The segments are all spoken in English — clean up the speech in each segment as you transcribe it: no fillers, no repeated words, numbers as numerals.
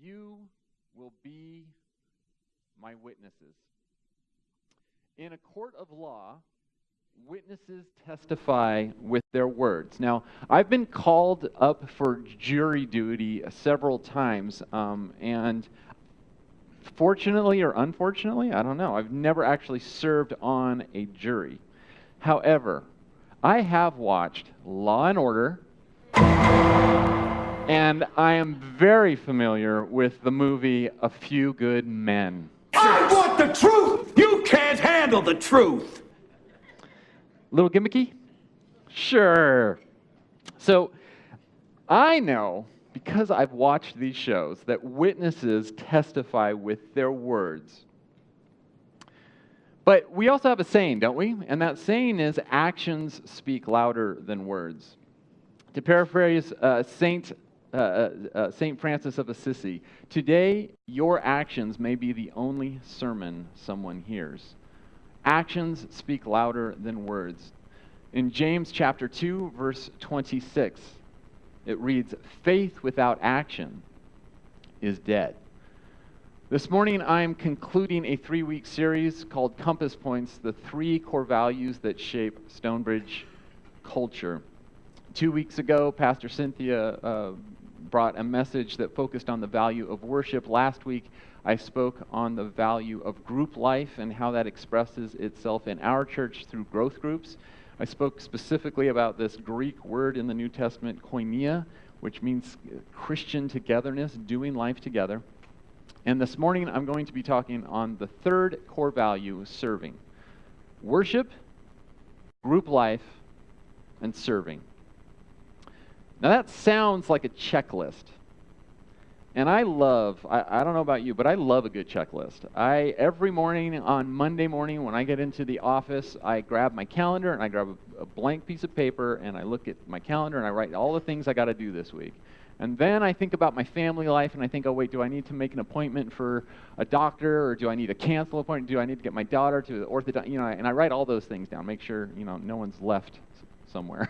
You will be my witnesses. In a court of law, witnesses testify with their words. Now, I've been called up for jury duty several times, and fortunately or unfortunately, I don't know, I've never actually served on a jury. However, I have watched Law and Order, and I am very familiar with the movie A Few Good Men. I want the truth! You can't handle the truth! Little gimmicky? Sure. So, I know, because I've watched these shows, that witnesses testify with their words. But we also have a saying, don't we? And that saying is, actions speak louder than words. To paraphrase Saint Francis of Assisi, today your actions may be the only sermon someone hears. Actions speak louder than words. In James chapter 2, verse 26, it reads, "Faith without action is dead." This morning, I'm concluding a 3-week series called Compass Points, the 3 core values that shape StoneBridge culture. 2 weeks ago, Pastor Cynthia brought a message that focused on the value of worship. Last week, I spoke on the value of group life and how that expresses itself in our church through growth groups. I spoke specifically about this Greek word in the New Testament, koinonia, which means Christian togetherness, doing life together. And this morning, I'm going to be talking on the 3rd core value, serving. Worship, group life, and serving. Now that sounds like a checklist. And I don't know about you, but I love a good checklist. Every morning on Monday morning when I get into the office, I grab my calendar and I grab a blank piece of paper and I look at my calendar and I write all the things I got to do this week. And then I think about my family life and I think, oh wait, do I need to make an appointment for a doctor, or do I need to cancel an appointment? Do I need to get my daughter to the orthodontist? And I write all those things down, make sure no one's left somewhere.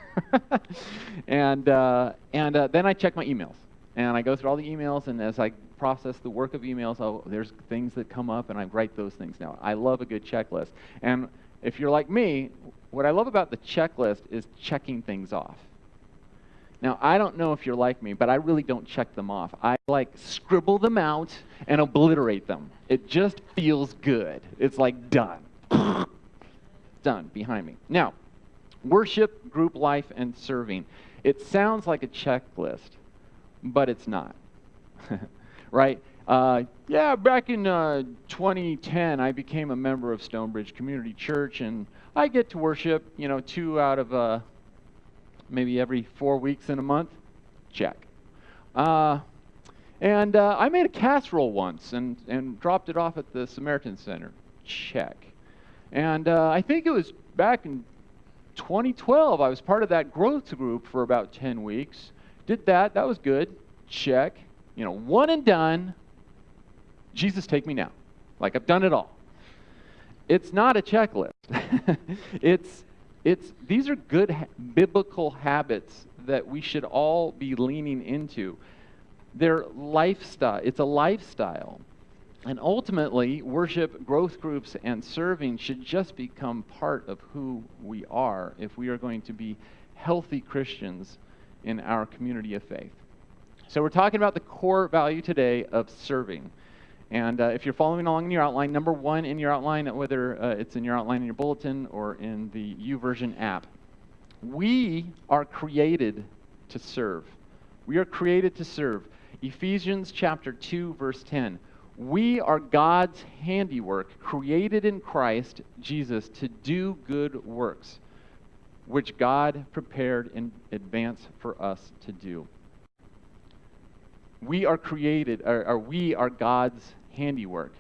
and then I check my emails. And I go through all the emails, and as I process the work of emails, there's things that come up, and I write those things down. I love a good checklist. And if you're like me, what I love about the checklist is checking things off. Now, I don't know if you're like me, but I really don't check them off. I scribble them out and obliterate them. It just feels good. It's like done. Done, behind me. Now, worship, group life, and serving. It sounds like a checklist, but it's not. Right? Back in 2010, I became a member of StoneBridge Community Church, and I get to worship, 2 out of maybe every 4 weeks in a month. Check. I made a casserole once and dropped it off at the Samaritan Center. Check. And I think it was back in 2012, I was part of that growth group for about 10 weeks. Did that. That was good. Check. One and done. Jesus, take me now. I've done it all. It's not a checklist. These are good biblical habits that we should all be leaning into. They're lifestyle. It's a lifestyle. And ultimately, worship, growth groups, and serving should just become part of who we are if we are going to be healthy Christians in our community of faith. So we're talking about the core value today of serving. And if you're following along in your outline, number 1 in your outline, whether it's in your outline in your bulletin or in the YouVersion app, we are created to serve. We are created to serve. Ephesians chapter 2, verse 10. We are God's handiwork, created in Christ Jesus to do good works, which God prepared in advance for us to do. We are created, or we are God's handiwork.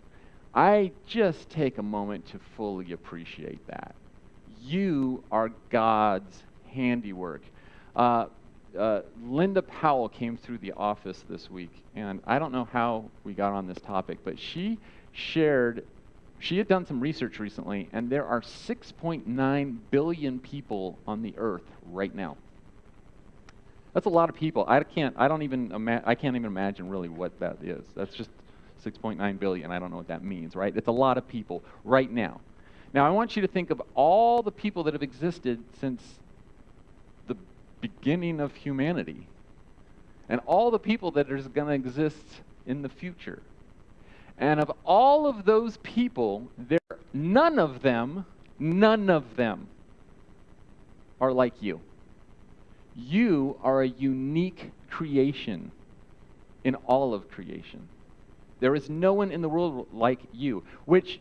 I just take a moment to fully appreciate that. You are God's handiwork. Linda Powell came through the office this week, and I don't know how we got on this topic, but she had done some research recently, and there are 6.9 billion people on the earth right now. That's a lot of people. I can't even imagine really what that is. That's just 6.9 billion. I don't know what that means, right? It's a lot of people right now. Now, I want you to think of all the people that have existed since the beginning of humanity, and all the people that are going to exist in the future. And of all of those people, none of them are like you. You are a unique creation in all of creation. There is no one in the world like you, which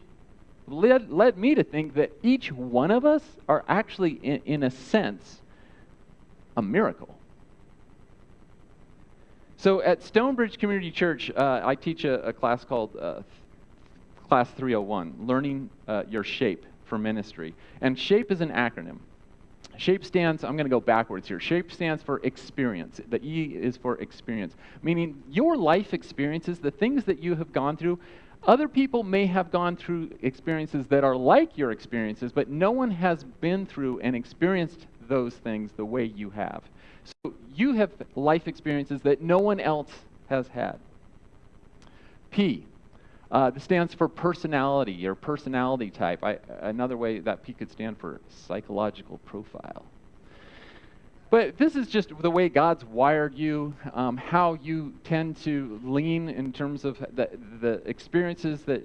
led me to think that each one of us are actually, in a sense, a miracle. So at StoneBridge Community Church, I teach a class called Class 301, Learning Your Shape for Ministry. And SHAPE is an acronym. SHAPE stands, I'm going to go backwards here. SHAPE stands for experience. The E is for experience, meaning your life experiences, the things that you have gone through. Other people may have gone through experiences that are like your experiences, but no one has been through and experienced those things the way you have. So you have life experiences that no one else has had. P. This stands for personality or personality type. Another way that P could stand for psychological profile. But this is just the way God's wired you, how you tend to lean in terms of the experiences that,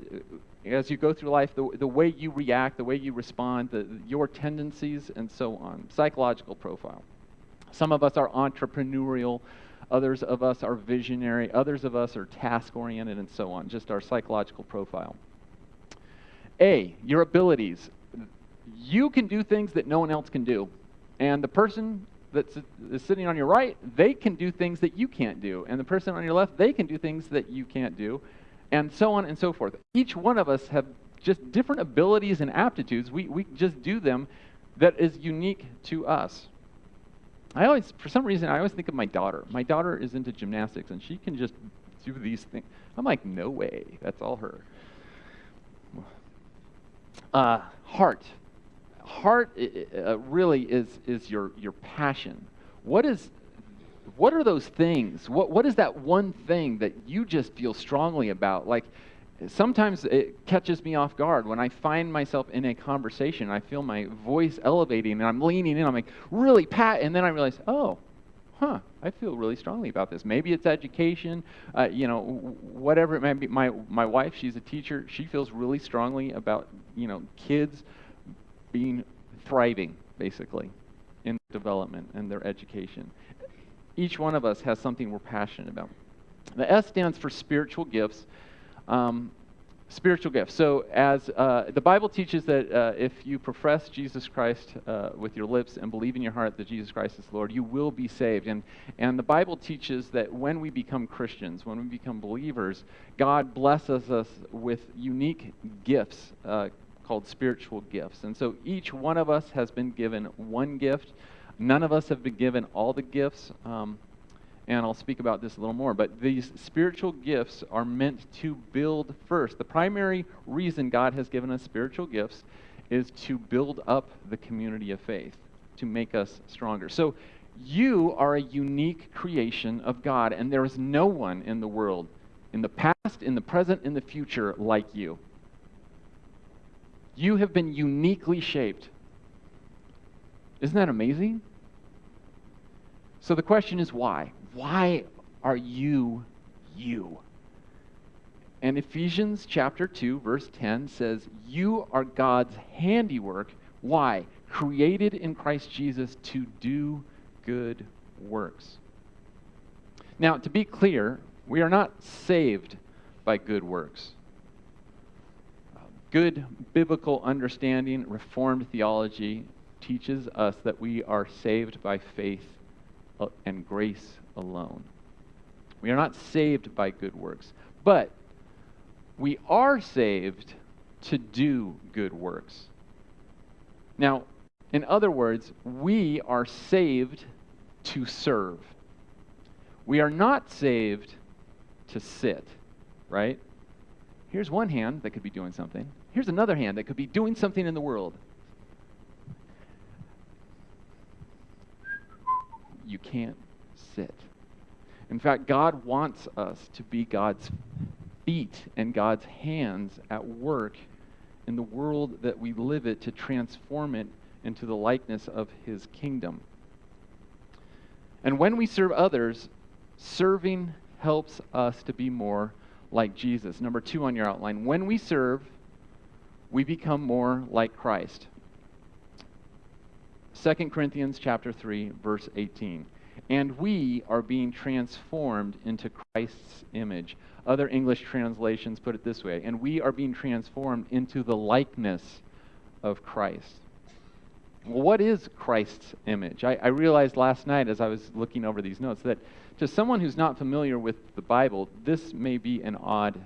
as you go through life, the way you react, the way you respond, your tendencies, and so on. Psychological profile. Some of us are entrepreneurial. Others of us are visionary. Others of us are task-oriented, and so on. Just our psychological profile. A, your abilities. You can do things that no one else can do. And the person that's sitting on your right, they can do things that you can't do. And the person on your left, they can do things that you can't do. And so on and so forth. Each one of us have just different abilities and aptitudes. We just do them that is unique to us. For some reason, I always think of my daughter. My daughter is into gymnastics, and she can just do these things. I'm like, no way, that's all her. Heart. Heart really is your passion. What are those things? What is that one thing that you just feel strongly about? Like, sometimes it catches me off guard when I find myself in a conversation. I feel my voice elevating, and I'm leaning in. I'm like, really, Pat? And then I realize, I feel really strongly about this. Maybe it's education, whatever it may be. My wife, she's a teacher. She feels really strongly about, kids thriving, basically, in development and their education. Each one of us has something we're passionate about. The S stands for spiritual gifts. Spiritual gifts. So as the Bible teaches that if you profess Jesus Christ with your lips and believe in your heart that Jesus Christ is Lord, you will be saved. And the Bible teaches that when we become Christians, when we become believers, God blesses us with unique gifts called spiritual gifts. And so each one of us has been given one gift. None of us have been given all the gifts. And I'll speak about this a little more, but these spiritual gifts are meant to build first. The primary reason God has given us spiritual gifts is to build up the community of faith, to make us stronger. So you are a unique creation of God, and there is no one in the world, in the past, in the present, in the future, like you. You have been uniquely shaped. Isn't that amazing? So the question is why? Why are you you? And Ephesians chapter 2, verse 10 says, you are God's handiwork. Why? Created in Christ Jesus to do good works. Now, to be clear, we are not saved by good works. Good biblical understanding, Reformed theology, teaches us that we are saved by faith and grace alone. We are not saved by good works, but we are saved to do good works. Now, in other words, we are saved to serve. We are not saved to sit, right? Here's one hand that could be doing something. Here's another hand that could be doing something in the world. You can't sit. In fact, God wants us to be God's feet and God's hands at work in the world that we live it to transform it into the likeness of his kingdom. And when we serve others, serving helps us to be more like Jesus. Number 2 on your outline. When we serve, we become more like Christ. 2 Corinthians chapter 3, verse 18. And we are being transformed into Christ's image. Other English translations put it this way. And we are being transformed into the likeness of Christ. Well, what is Christ's image? I realized last night as I was looking over these notes that to someone who's not familiar with the Bible, this may be an odd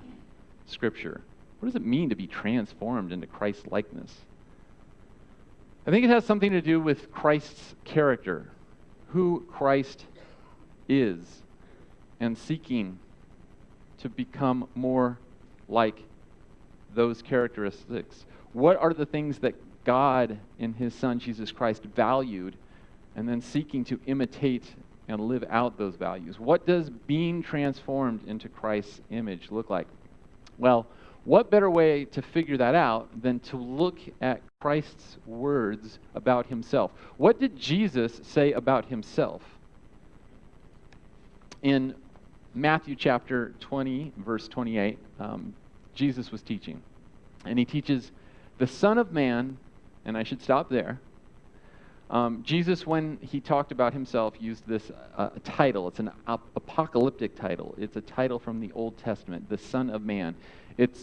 scripture. What does it mean to be transformed into Christ's likeness? I think it has something to do with Christ's character, who Christ is, and seeking to become more like those characteristics. What are the things that God in his Son, Jesus Christ, valued, and then seeking to imitate and live out those values? What does being transformed into Christ's image look like? Well, what better way to figure that out than to look at Christ's words about himself? What did Jesus say about himself? In Matthew chapter 20, verse 28, Jesus was teaching. And he teaches, the Son of Man, and I should stop there. Jesus, when he talked about himself, used this title. It's an apocalyptic title. It's a title from the Old Testament, the Son of Man.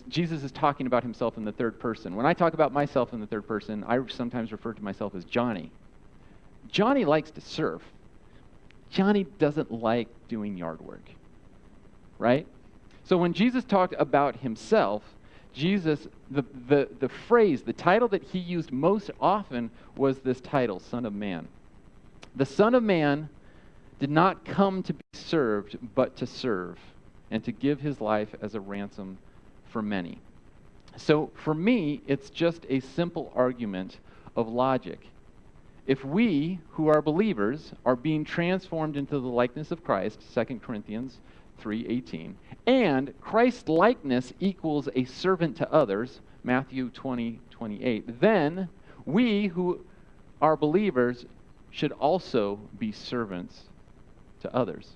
Jesus is talking about himself in the third person. When I talk about myself in the third person, I sometimes refer to myself as Johnny. Johnny likes to surf. Johnny doesn't like doing yard work, right? So when Jesus talked about himself, Jesus, the phrase, the title that he used most often was this title, Son of Man. The Son of Man did not come to be served, but to serve, and to give his life as a ransom for many. So for me, it's just a simple argument of logic. If we, who are believers, are being transformed into the likeness of Christ, 2 Corinthians 3:18, and Christ's likeness equals a servant to others, Matthew 20:28, then we who are believers should also be servants to others.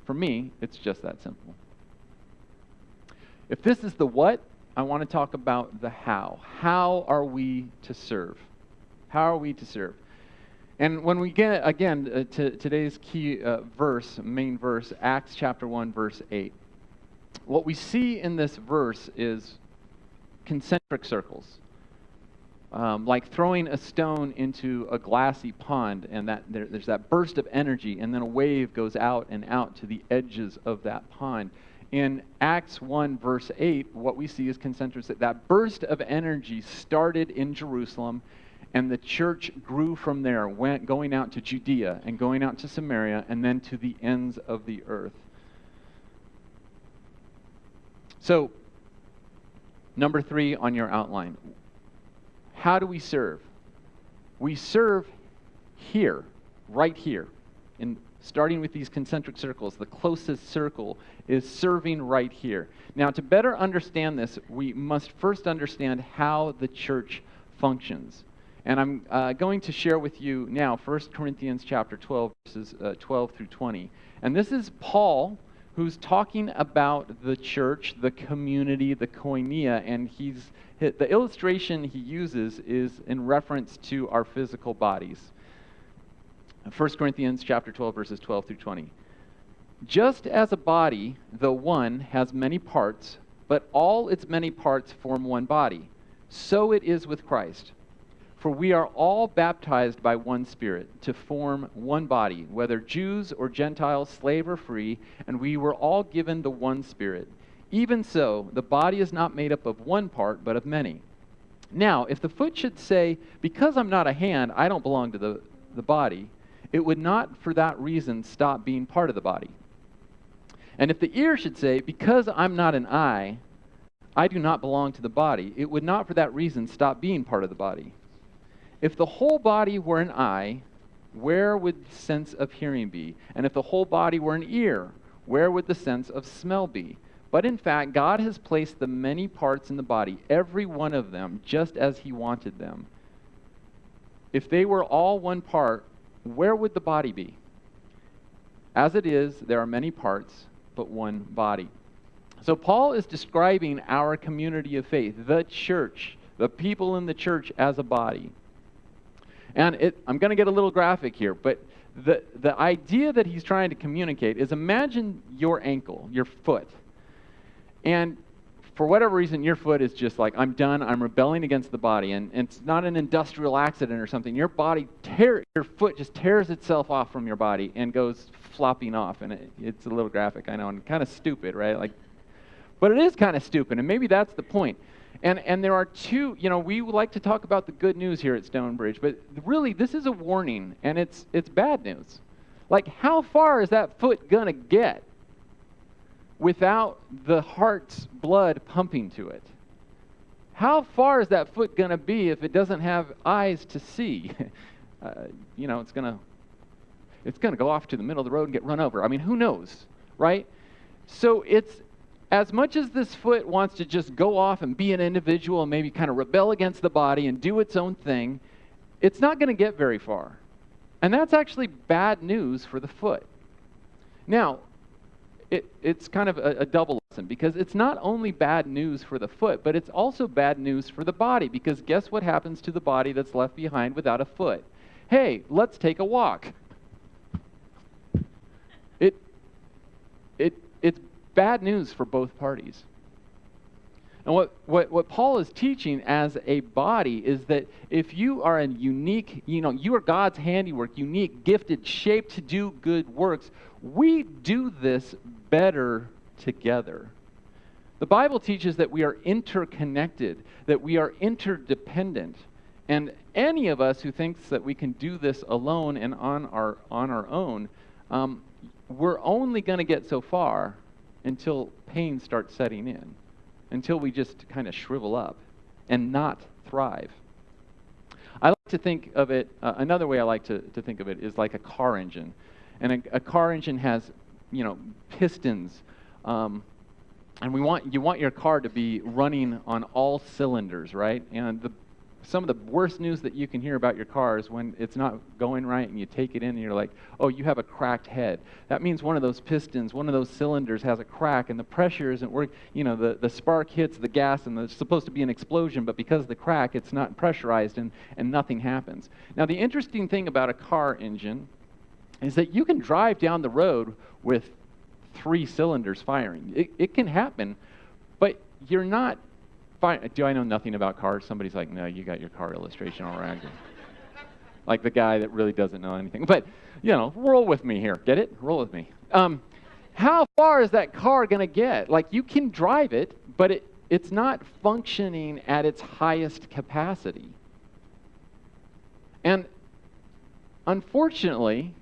For me, it's just that simple. If this is the what, I want to talk about the how. How are we to serve? How are we to serve? And when we get, again, to today's key main verse, Acts chapter 1, verse 8, what we see in this verse is concentric circles, like throwing a stone into a glassy pond, and there's that burst of energy, and then a wave goes out and out to the edges of that pond. In Acts 1, verse 8, what we see is concentric. That burst of energy started in Jerusalem, and the church grew from there, going out to Judea and going out to Samaria and then to the ends of the earth. So, number 3 on your outline. How do we serve? We serve here, right here. Starting with these concentric circles, the closest circle is serving right here. Now, to better understand this, we must first understand how the church functions. And I'm going to share with you now 1 Corinthians chapter 12, verses 12 through 20. And this is Paul, who's talking about the church, the community, the koinonia, and the illustration he uses is in reference to our physical bodies. 1 Corinthians chapter 12, verses 12 through 20. Just as a body, though one, has many parts, but all its many parts form one body, so it is with Christ. For we are all baptized by one Spirit to form one body, whether Jews or Gentiles, slave or free, and we were all given the one Spirit. Even so, the body is not made up of one part, but of many. Now, if the foot should say, because I'm not a hand, I don't belong to the body, it would not for that reason stop being part of the body. And if the ear should say, because I'm not an eye, I do not belong to the body, it would not for that reason stop being part of the body. If the whole body were an eye, where would the sense of hearing be? And if the whole body were an ear, where would the sense of smell be? But in fact, God has placed the many parts in the body, every one of them, just as he wanted them. If they were all one part, where would the body be? As it is, there are many parts, but one body. So Paul is describing our community of faith, the church, the people in the church as a body. And I'm going to get a little graphic here, but the idea that he's trying to communicate is, imagine your ankle, your foot. And for whatever reason, your foot is just like, I'm done, I'm rebelling against the body. And it's not an industrial accident or something. Your foot just tears itself off from your body and goes flopping off. And it's a little graphic, I know, and kind of stupid, right? But it is kind of stupid, and maybe that's the point. And there are two, we like to talk about the good news here at StoneBridge, but really this is a warning, and it's bad news. Like, how far is that foot gonna get without the heart's blood pumping to it? How far is that foot gonna be if it doesn't have eyes to see? It's gonna go off to the middle of the road and get run over. I mean, who knows, right? So it's, as much as this foot wants to just go off and be an individual and maybe kind of rebel against the body and do its own thing, it's not going to get very far. And that's actually bad news for the foot. Now, it's kind of a double lesson, because it's not only bad news for the foot, but it's also bad news for the body, because guess what happens to the body that's left behind without a foot? Hey, let's take a walk. It's bad news for both parties. And what Paul is teaching as a body is that if you are a unique, you are God's handiwork, unique, gifted, shaped to do good works, we do this better together. The Bible teaches that we are interconnected, that we are interdependent. And any of us who thinks that we can do this alone and on our own, we're only going to get so far until pain starts setting in, until we just kind of shrivel up and not thrive. I like to think of it, another way I like to think of it is like a car engine. And a car engine has, pistons, and you want your car to be running on all cylinders, right? And some of the worst news that you can hear about your car is when it's not going right and you take it in and you're like, oh, you have a cracked head. That means one of those pistons, one of those cylinders has a crack and the pressure isn't working. The spark hits the gas and there's supposed to be an explosion, but because of the crack, it's not pressurized and nothing happens. Now, the interesting thing about a car engine is that you can drive down the road with 3 cylinders firing. It can happen, but you're not. Fine. Do I know nothing about cars? Somebody's like, no, you got your car illustration all right. Like the guy that really doesn't know anything. But, roll with me here. Get it? Roll with me. How far is that car going to get? Like, you can drive it, but it's not functioning at its highest capacity. And unfortunately,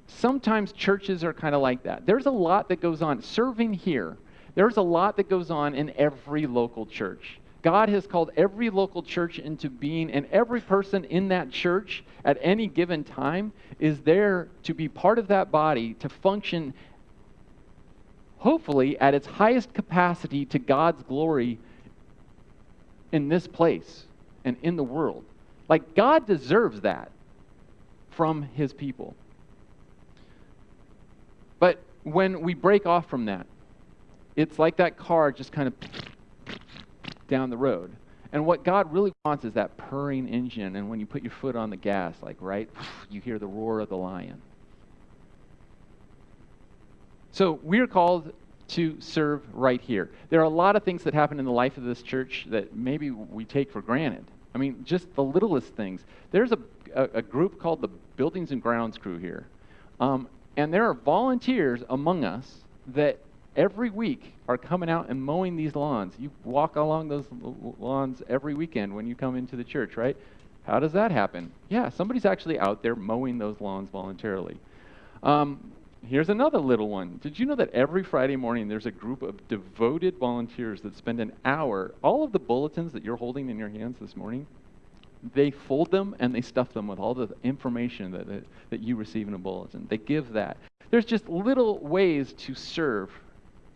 sometimes churches are kind of like that. There's a lot that goes on. Serving here, there's a lot that goes on in every local church. God has called every local church into being, and every person in that church at any given time is there to be part of that body, to function, hopefully, at its highest capacity to God's glory in this place and in the world. Like, God deserves that from his people. But when we break off from that, it's like that car just kind of down the road. And what God really wants is that purring engine, and when you put your foot on the gas, you hear the roar of the lion. So we're called to serve right here. There are a lot of things that happen in the life of this church that maybe we take for granted. I mean, just the littlest things. There's a group called the Buildings and Grounds Crew here. And there are volunteers among us that every week are coming out and mowing these lawns. You walk along those lawns every weekend when you come into the church, right? How does that happen? Yeah, somebody's actually out there mowing those lawns voluntarily. Here's another little one. Did you know that every Friday morning there's a group of devoted volunteers that spend an hour, all of the bulletins that you're holding in your hands this morning, They fold them and they stuff them with all the information that you receive in a bulletin. They give that. There's just little ways to serve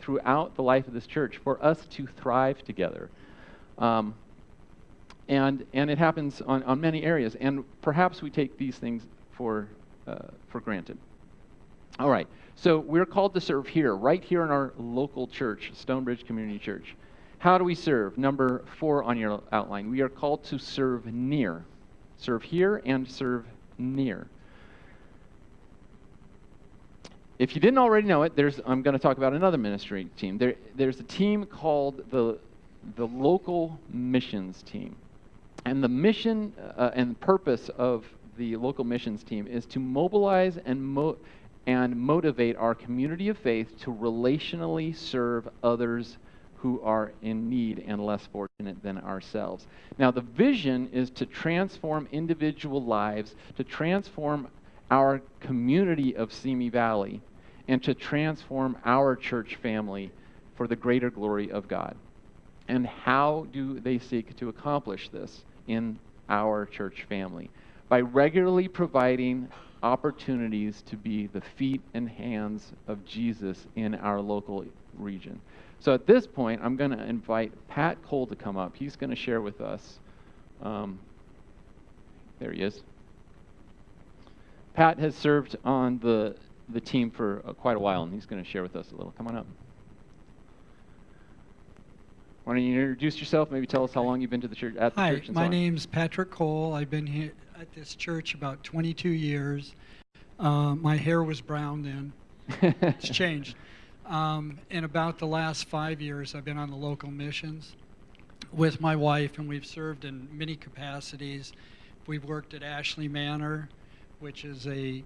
throughout the life of this church for us to thrive together. And it happens on many areas. And perhaps we take these things for granted. All right. So we're called to serve here, right here in our local church, StoneBridge Community Church. How do we serve? Number 4 on your outline. We are called to serve near. Serve here and serve near. If you didn't already know it, I'm going to talk about another ministry team. There's a team called the local missions team. And the mission and purpose of the local missions team is to mobilize and motivate our community of faith to relationally serve others who are in need and less fortunate than ourselves. Now, the vision is to transform individual lives, to transform our community of Simi Valley, and to transform our church family for the greater glory of God. And how do they seek to accomplish this in our church family? By regularly providing opportunities to be the feet and hands of Jesus in our local region. So at this point, I'm going to invite Pat Cole to come up. He's going to share with us. There he is. Pat has served on the team for quite a while, and he's going to share with us a little. Come on up. Why don't you introduce yourself? Maybe tell us how long you've been to the church, at the church, and so on. Hi, my name's Patrick Cole. I've been here at this church about 22 years. My hair was brown then. It's changed. In about the last 5 years, I've been on the local missions with my wife, and we've served in many capacities. We've worked at Ashley Manor, which is a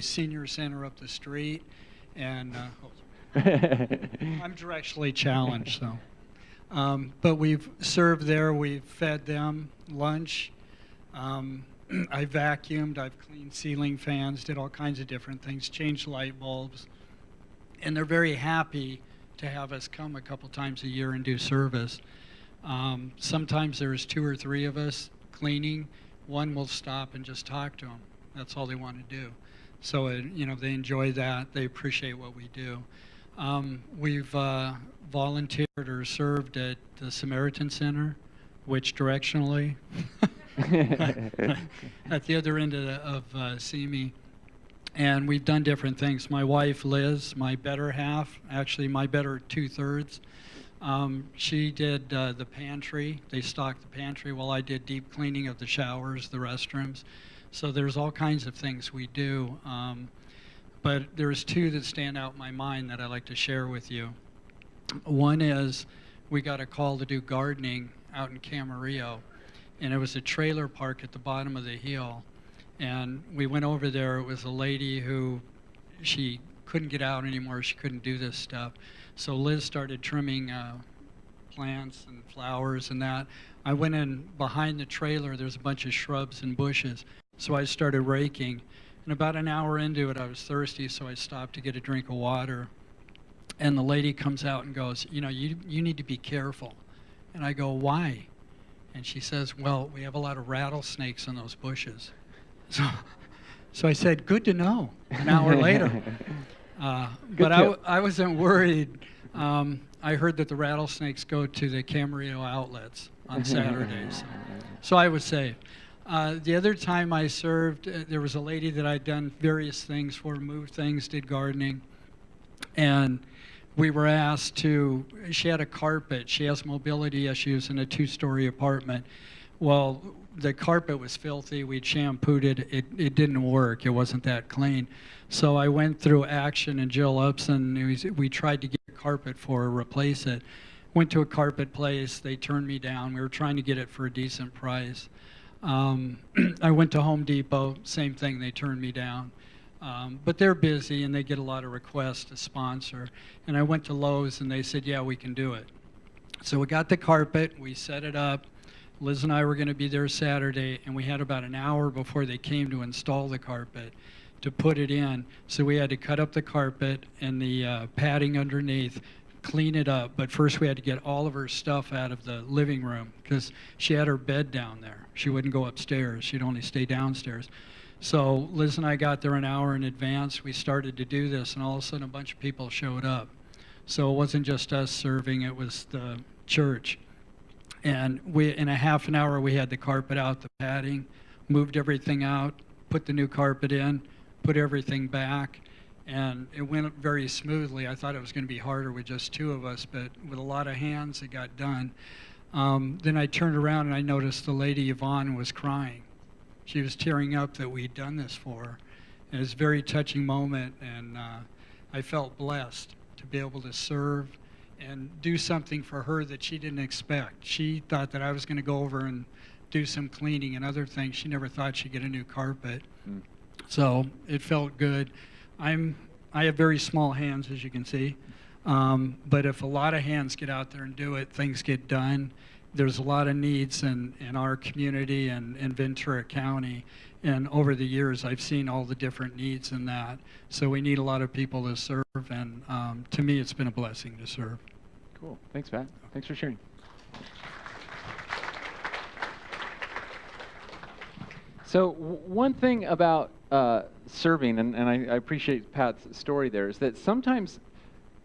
senior center up the street, and I'm directionally challenged, so. But we've served there. We've fed them lunch. I vacuumed. I've cleaned ceiling fans, did all kinds of different things, changed light bulbs. And they're very happy to have us come a couple times a year and do service. Sometimes there's 2 or 3 of us cleaning. One will stop and just talk to them. That's all they want to do. So, they enjoy that. They appreciate what we do. We've volunteered or served at the Samaritan Center, which directionally, at the other end of Simi. And we've done different things. My wife, Liz, my better half, actually my better 2/3, she did the pantry. They stocked the pantry while I did deep cleaning of the showers, the restrooms. So there's all kinds of things we do. But there's 2 that stand out in my mind that I'd like to share with you. One is we got a call to do gardening out in Camarillo, and it was a trailer park at the bottom of the hill. And we went over there. It was a lady who, she couldn't get out anymore. She couldn't do this stuff. So Liz started trimming plants and flowers and that. I went in behind the trailer. There's a bunch of shrubs and bushes. So I started raking. And about an hour into it, I was thirsty, so I stopped to get a drink of water. And the lady comes out and goes, you need to be careful. And I go, why? And she says, well, we have a lot of rattlesnakes in those bushes. So I said, good to know, an hour later. But I wasn't worried. I heard that the rattlesnakes go to the Camarillo outlets on Saturdays. So I was safe. The other time I served, there was a lady that I'd done various things for, moved things, did gardening. And we were asked to, she had a carpet. She has mobility issues in a 2-story apartment. Well, the carpet was filthy. We'd shampooed it. It didn't work. It wasn't that clean. So I went through Action and Jill Upson. We tried to get a carpet for her, replace it. Went to a carpet place. They turned me down. We were trying to get it for a decent price. I went to Home Depot. Same thing. They turned me down. But they're busy, and they get a lot of requests to sponsor. And I went to Lowe's, and they said, yeah, we can do it. So we got the carpet. We set it up. Liz and I were going to be there Saturday, and we had about an hour before they came to install the carpet to put it in. So we had to cut up the carpet and the padding underneath, clean it up. But first we had to get all of her stuff out of the living room because she had her bed down there. She wouldn't go upstairs. She'd only stay downstairs. So Liz and I got there an hour in advance. We started to do this, and all of a sudden a bunch of people showed up. So it wasn't just us serving, it was the church. And in a half an hour, we had the carpet out, the padding, moved everything out, put the new carpet in, put everything back, and it went very smoothly. I thought it was going to be harder with just two of us, but with a lot of hands, it got done. Then I turned around and I noticed the lady, Yvonne, was crying. She was tearing up that we'd done this for her. And it was a very touching moment, and I felt blessed to be able to serve and do something for her that she didn't expect. She thought that I was going to go over and do some cleaning and other things. She never thought she'd get a new carpet. So it felt good. I have very small hands, as you can see. But if a lot of hands get out there and do it, things get done. There's a lot of needs in our community and in Ventura County. And over the years, I've seen all the different needs in that. So we need a lot of people to serve. And to me, it's been a blessing to serve. Cool. Thanks, Pat. Thanks for sharing. So one thing about serving, and I appreciate Pat's story there, is that sometimes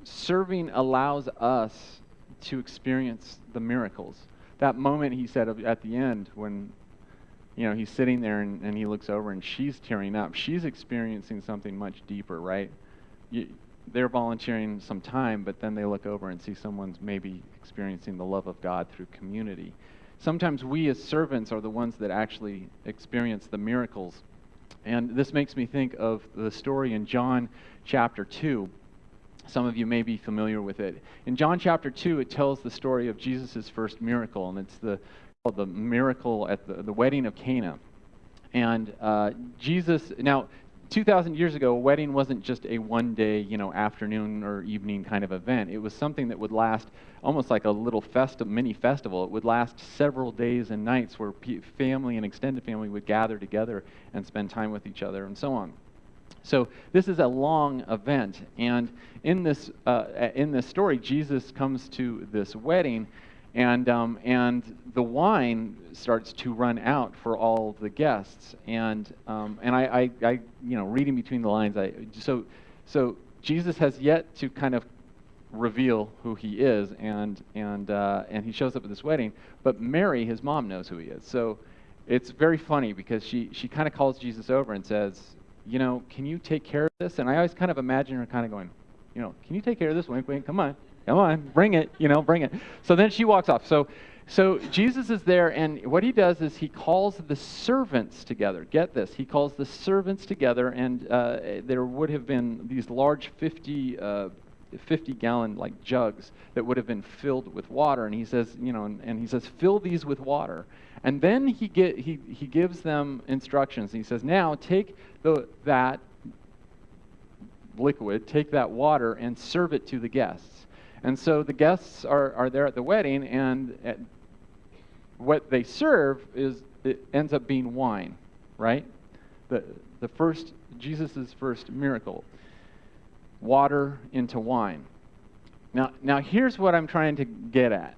serving allows us to experience the miracles. That moment he said at the end when he's sitting there and he looks over and she's tearing up. She's experiencing something much deeper, right? They're volunteering some time, but then they look over and see someone's maybe experiencing the love of God through community. Sometimes we as servants are the ones that actually experience the miracles. And this makes me think of the story in John chapter 2. Some of you may be familiar with it. In John chapter 2, it tells the story of Jesus' first miracle, and it's called the miracle at the wedding of Cana. And Jesus, now, 2,000 years ago, a wedding wasn't just a one-day, afternoon or evening kind of event. It was something that would last almost like a little mini festival. It would last several days and nights where family and extended family would gather together and spend time with each other and so on. So this is a long event, and in this story, Jesus comes to this wedding, and the wine starts to run out for all the guests, and I reading between the lines, so Jesus has yet to kind of reveal who he is, and he shows up at this wedding, but Mary, his mom, knows who he is. So it's very funny because she kind of calls Jesus over and says, can you take care of this? And I always kind of imagine her kind of going, can you take care of this? Wink, wink, come on, bring it, bring it. So then she walks off. So Jesus is there, and what he does is he calls the servants together. Get this, he calls the servants together, and there would have been these large 50-gallon like jugs that would have been filled with water, and he says, and he says, fill these with water. And then he gives them instructions. He says, now take that liquid, take that water, and serve it to the guests. And so the guests are there at the wedding, and what they serve it ends up being wine, right? The first, Jesus' first miracle, water into wine. Now here's what I'm trying to get at.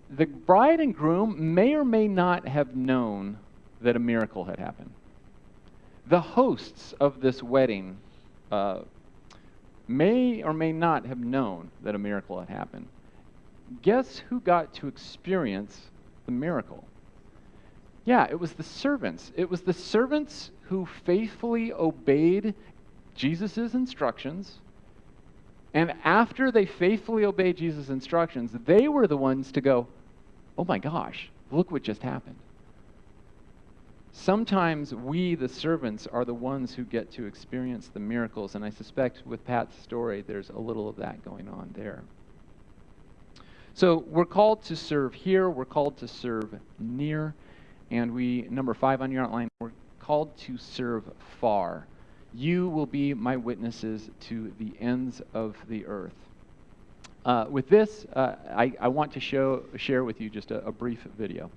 The bride and groom may or may not have known that a miracle had happened. The hosts of this wedding may or may not have known that a miracle had happened. Guess who got to experience the miracle? Yeah, it was the servants. It was the servants who faithfully obeyed Jesus' instructions. And after they faithfully obeyed Jesus' instructions, they were the ones to go, oh my gosh, look what just happened. Sometimes we, the servants, are the ones who get to experience the miracles, and I suspect with Pat's story, there's a little of that going on there. So we're called to serve here, we're called to serve near, and number 5 on your outline, we're called to serve far. You will be my witnesses to the ends of the earth. With this, I want to share with you just a brief video.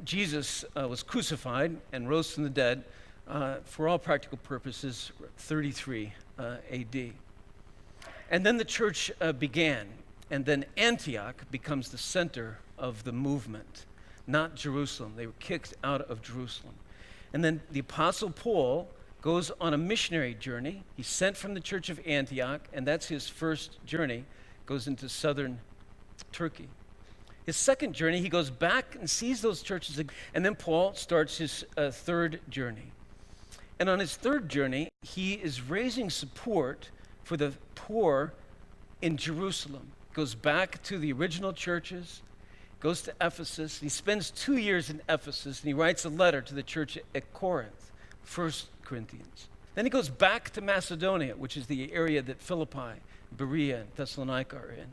Jesus was crucified and rose from the dead for all practical purposes, 33 AD. And then the church began, and then Antioch becomes the center of the movement, not Jerusalem. They were kicked out of Jerusalem. And then the Apostle Paul goes on a missionary journey. He's sent from the church of Antioch, and that's his first journey, goes into southern Turkey. His second journey, he goes back and sees those churches, and then Paul starts his third journey. And on his third journey, he is raising support for the poor in Jerusalem. Goes back to the original churches, goes to Ephesus. He spends 2 years in Ephesus, and he writes a letter to the church at Corinth, 1 Corinthians. Then he goes back to Macedonia, which is the area that Philippi, Berea, and Thessalonica are in.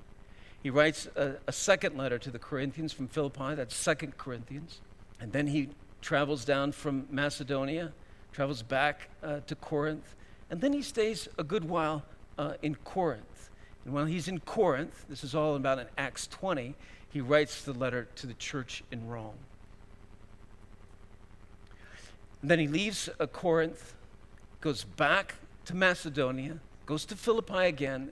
He writes a second letter to the Corinthians from Philippi, that's 2 Corinthians. And then he travels down from Macedonia, travels back to Corinth, and then he stays a good while in Corinth. And while he's in Corinth, this is all about in Acts 20, he writes the letter to the church in Rome. And then he leaves Corinth, goes back to Macedonia, goes to Philippi again.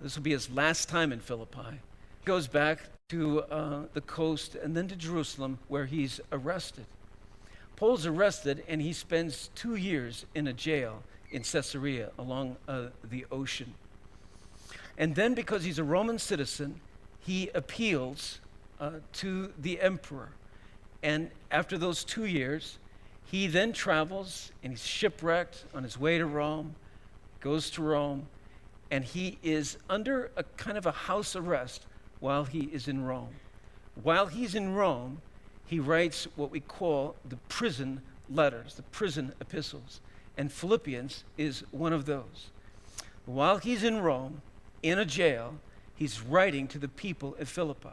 This will be his last time in Philippi. Goes back to the coast and then to Jerusalem, where he's arrested. Paul's arrested, and he spends 2 years in a jail in Caesarea along the ocean. And then, because he's a Roman citizen, he appeals to the emperor. And after those 2 years, he then travels, and he's shipwrecked on his way to Rome, goes to Rome, and he is under a kind of a house arrest while he is in Rome. While he's in Rome, he writes what we call the prison letters, the prison epistles. And Philippians is one of those. While he's in Rome, in a jail, he's writing to the people at Philippi.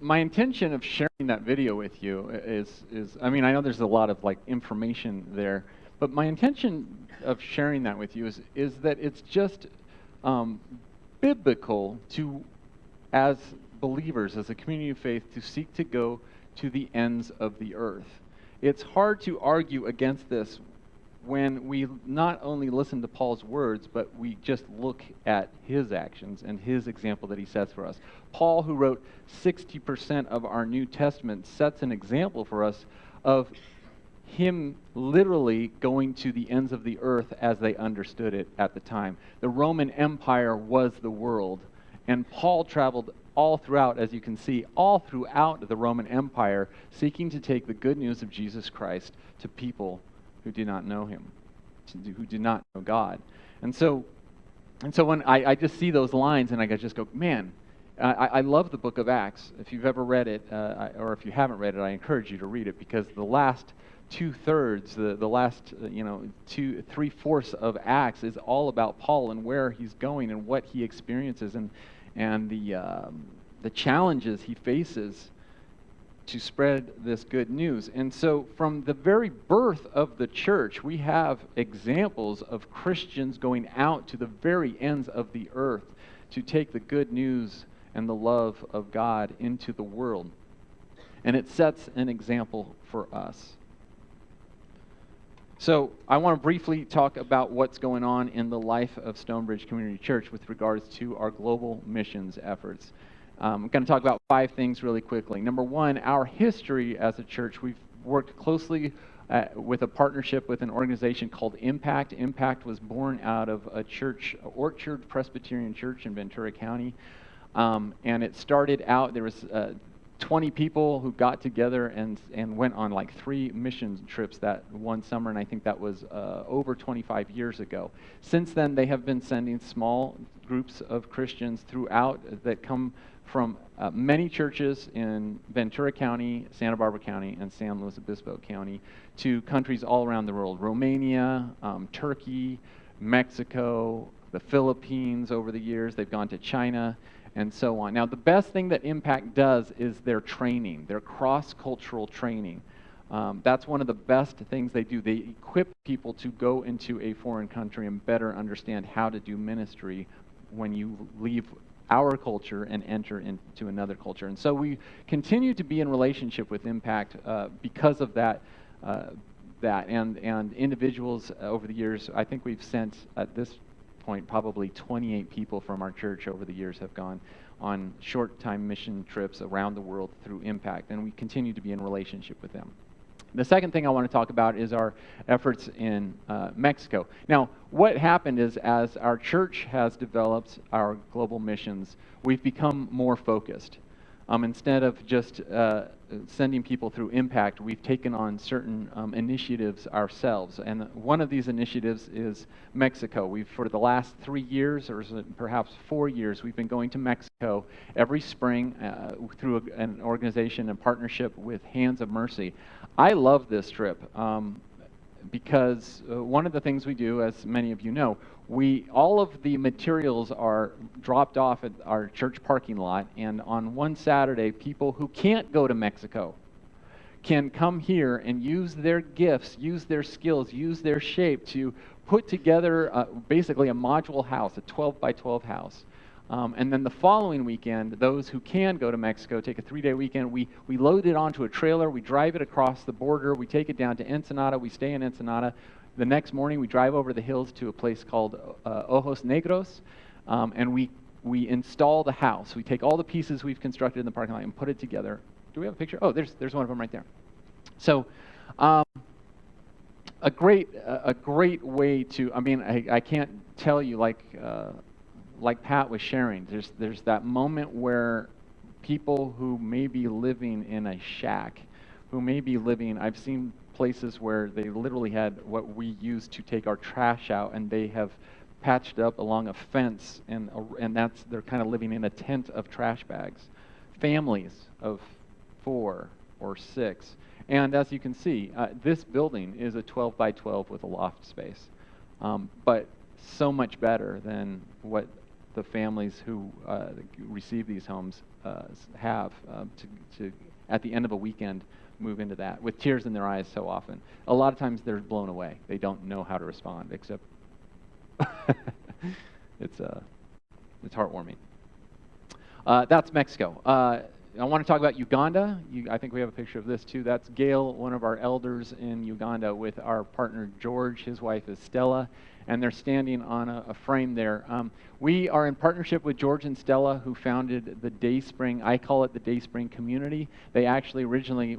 My intention of sharing that video with you is I mean, I know there's a lot of like information there, but my intention of sharing that with you is that it's just biblical to, as believers, as a community of faith, to seek to go to the ends of the earth. It's hard to argue against this when we not only listen to Paul's words, but we just look at his actions and his example that he sets for us. Paul, who wrote 60% of our New Testament, sets an example for us of him literally going to the ends of the earth as they understood it at the time. The Roman Empire was the world, and Paul traveled all throughout, as you can see, all throughout the Roman Empire, seeking to take the good news of Jesus Christ to people who did not know him, who did not know God. And so when I just see those lines, and I just go, man, I love the book of Acts. If you've ever read it, or if you haven't read it, I encourage you to read it, because the last 2/3, the last 3/4 of Acts is all about Paul and where he's going and what he experiences and the challenges he faces to spread this good news. And so from the very birth of the church, we have examples of Christians going out to the very ends of the earth to take the good news and the love of God into the world. And it sets an example for us. So I want to briefly talk about what's going on in the life of StoneBridge Community Church with regards to our global missions efforts. I'm going to talk about 5 things really quickly. Number 1, our history as a church. We've worked closely with a partnership with an organization called Impact. Impact was born out of a church, Orchard Presbyterian Church in Ventura County. And it started out, there was 20 people who got together and went on like 3 mission trips that one summer, and I think that was over 25 years ago. Since then, they have been sending small groups of Christians throughout that come from many churches in Ventura County, Santa Barbara County, and San Luis Obispo County to countries all around the world: Romania, Turkey, Mexico, the Philippines over the years. They've gone to China, and so on. Now, the best thing that Impact does is their training, their cross-cultural training. That's one of the best things they do. They equip people to go into a foreign country and better understand how to do ministry when you leave our culture and enter into another culture. And so we continue to be in relationship with Impact because of that. And individuals over the years, I think we've sent at this point probably 28 people from our church over the years have gone on short-time mission trips around the world through Impact, and we continue to be in relationship with them. The second thing I want to talk about is our efforts in Mexico. Now, what happened is as our church has developed our global missions, we've become more focused. Instead of just sending people through Impact, we've taken on certain initiatives ourselves. And one of these initiatives is Mexico. For the last 3 years, or perhaps 4 years, we've been going to Mexico every spring through an organization in partnership with Hands of Mercy. I love this trip because one of the things we do, as many of you know, all of the materials are dropped off at our church parking lot, and on one Saturday, people who can't go to Mexico can come here and use their gifts, use their skills, use their shape to put together basically a modular house, a 12 by 12 house. And then the following weekend, those who can go to Mexico take a 3-day weekend. We load it onto a trailer, we drive it across the border, we take it down to Ensenada, we stay in Ensenada. The next morning, we drive over the hills to a place called Ojos Negros, and we install the house. We take all the pieces we've constructed in the parking lot and put it together. Do we have a picture? Oh, there's one of them right there. So, a great way to. I mean, I can't tell you like Pat was sharing. There's that moment where people who may be living in a shack, who may be living. I've seen places where they literally had what we use to take our trash out, and they have patched up along a fence, and they're kind of living in a tent of trash bags. Families of 4 or 6, and as you can see, this building is a 12 by 12 with a loft space, but so much better than what the families who receive these homes have to at the end of a weekend move into that with tears in their eyes so often. A lot of times they're blown away. They don't know how to respond, except it's heartwarming. That's Mexico. I want to talk about Uganda. I think we have a picture of this too. That's Gail, one of our elders in Uganda, with our partner George. His wife is Stella, and they're standing on a frame there. We are in partnership with George and Stella, who founded the Dayspring. I call it the Dayspring community. They actually originally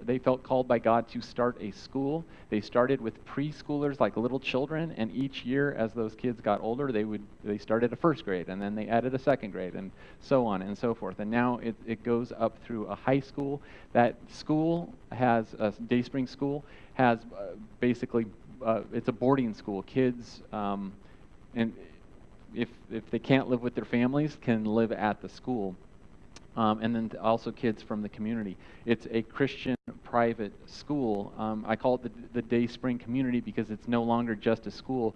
they felt called by God to start a school. They started with preschoolers, like little children, and each year as those kids got older, they started a first grade, and then they added a second grade, and so on and so forth. And now it goes up through a high school. That school has, a Dayspring school, has basically it's a boarding school. Kids, and if they can't live with their families, can live at the school. And then also kids from the community. It's a Christian private school. I call it the Dayspring community because it's no longer just a school.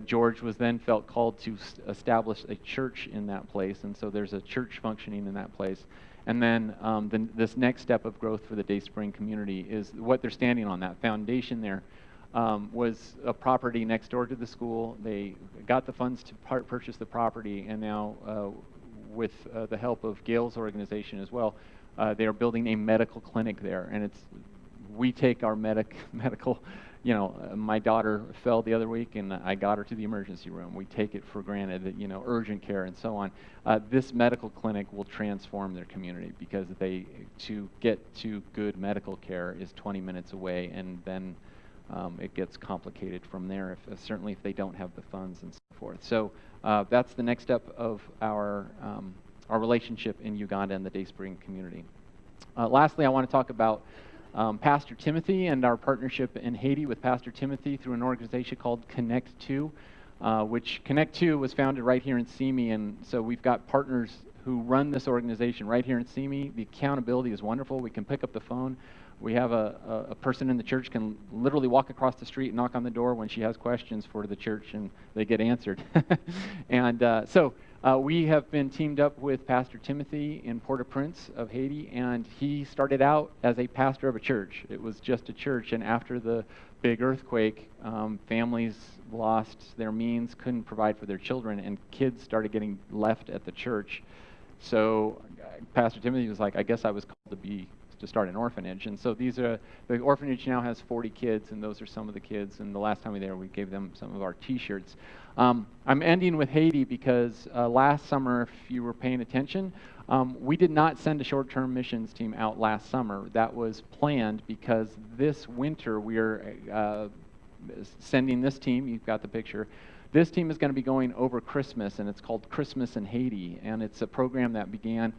George felt called to establish a church in that place, and so there's a church functioning in that place. And then this next step of growth for the Dayspring community is what they're standing on. That foundation there was a property next door to the school. They got the funds to purchase the property, and now with the help of Gail's organization as well, they are building a medical clinic there. And we take our medical, my daughter fell the other week, and I got her to the emergency room. We take it for granted that, urgent care and so on. This medical clinic will transform their community because to get to good medical care is 20 minutes away, and then it gets complicated from there, certainly if they don't have the funds and so forth. So that's the next step of our relationship in Uganda and the Dayspring community. Lastly, I want to talk about Pastor Timothy and our partnership in Haiti with Pastor Timothy through an organization called Connect 2, which Connect 2 was founded right here in Simi, and so we've got partners who run this organization right here in Simi. The accountability is wonderful. We can pick up the phone. We have a person in the church can literally walk across the street, knock on the door when she has questions for the church, and they get answered. And so We have been teamed up with Pastor Timothy in Port-au-Prince of Haiti, and he started out as a pastor of a church. It was just a church, and after the big earthquake, families lost their means, couldn't provide for their children, and kids started getting left at the church. So Pastor Timothy was like, I guess I was called to start an orphanage. And so the orphanage now has 40 kids, and those are some of the kids. And the last time we were there, we gave them some of our T-shirts. I'm ending with Haiti because last summer, if you were paying attention, we did not send a short-term missions team out last summer. That was planned because this winter we are sending this team. You've got the picture. This team is going to be going over Christmas, and it's called Christmas in Haiti, and it's a program that began.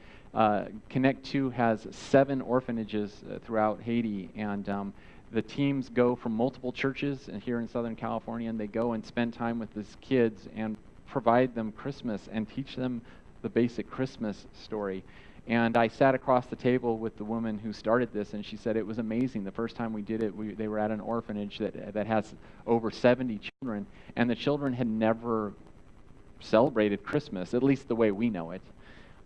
Connect 2 has 7 orphanages throughout Haiti, and the teams go from multiple churches here in Southern California, and they go and spend time with these kids and provide them Christmas and teach them the basic Christmas story. And I sat across the table with the woman who started this, and she said it was amazing. The first time we did it, they were at an orphanage that has over 70 children, and the children had never celebrated Christmas, at least the way we know it.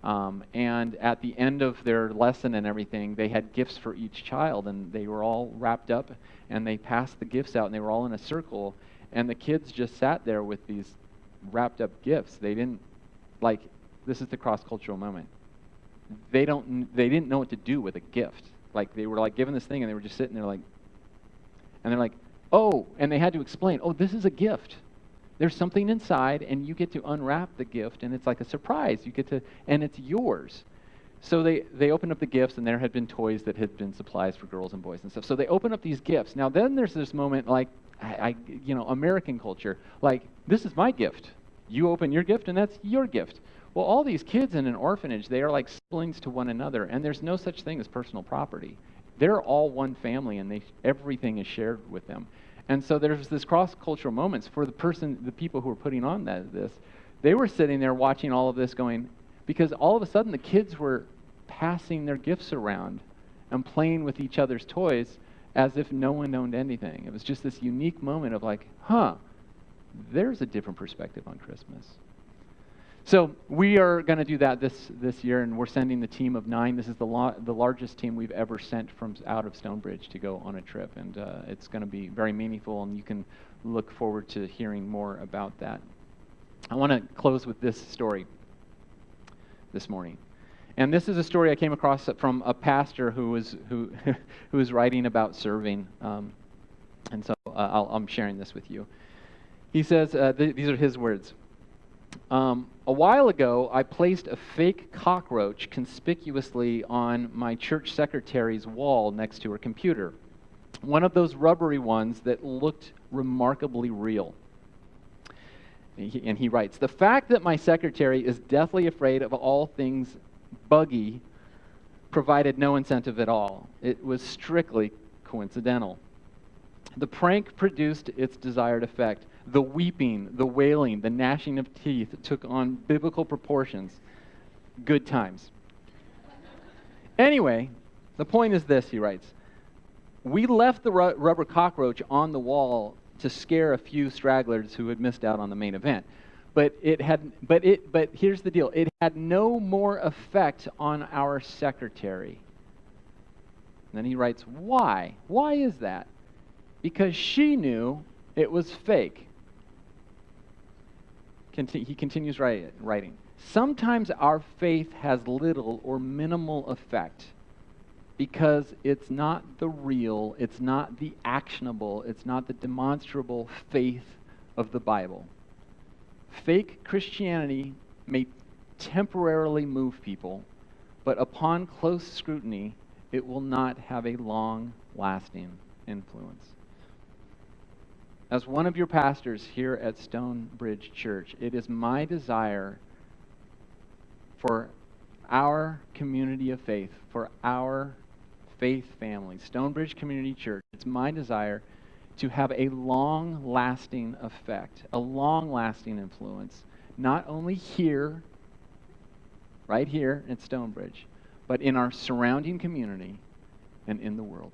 And at the end of their lesson and everything, they had gifts for each child, and they were all wrapped up, and they passed the gifts out, and they were all in a circle, and the kids just sat there with these wrapped up gifts. They didn't, this is the cross-cultural moment. They didn't know what to do with a gift. They were given this thing, and they were just sitting there and they're like, oh, and they had to explain, oh, this is a gift. There's something inside, and you get to unwrap the gift, and it's like a surprise. And it's yours. So they opened up the gifts, and there had been toys that had been supplies for girls and boys and stuff. So they open up these gifts. Now then there's this moment American culture, this is my gift. You open your gift, and that's your gift. Well, all these kids in an orphanage, they are like siblings to one another, and there's no such thing as personal property. They're all one family, and everything is shared with them. And so there's this cross-cultural moments for the people who were putting on this. They were sitting there watching all of this going, because all of a sudden the kids were passing their gifts around and playing with each other's toys as if no one owned anything. It was just this unique moment of there's a different perspective on Christmas. So we are going to do that this year, and we're sending the team of 9. This is the largest team we've ever sent from out of StoneBridge to go on a trip, and it's going to be very meaningful, and you can look forward to hearing more about that. I want to close with this story this morning. And this is a story I came across from a pastor who was writing about serving, and so I'm sharing this with you. He says, these are his words. A while ago, I placed a fake cockroach conspicuously on my church secretary's wall next to her computer. One of those rubbery ones that looked remarkably real. And he writes, the fact that my secretary is deathly afraid of all things buggy provided no incentive at all. It was strictly coincidental. The prank produced its desired effect. The weeping, the wailing, the gnashing of teeth took on biblical proportions. Good times. Anyway, the point is this, he writes. We left the rubber cockroach on the wall to scare a few stragglers who had missed out on the main event. But here's the deal. It had no more effect on our secretary. And then he writes, why? Why is that? Because she knew it was fake. He continues writing. Sometimes our faith has little or minimal effect because it's not the real, it's not the actionable, it's not the demonstrable faith of the Bible. Fake Christianity may temporarily move people, but upon close scrutiny, it will not have a long-lasting influence. As one of your pastors here at StoneBridge Church, it is my desire for our community of faith, for our faith family, StoneBridge Community Church, it's my desire to have a long-lasting effect, a long-lasting influence, not only here, right here at StoneBridge, but in our surrounding community and in the world.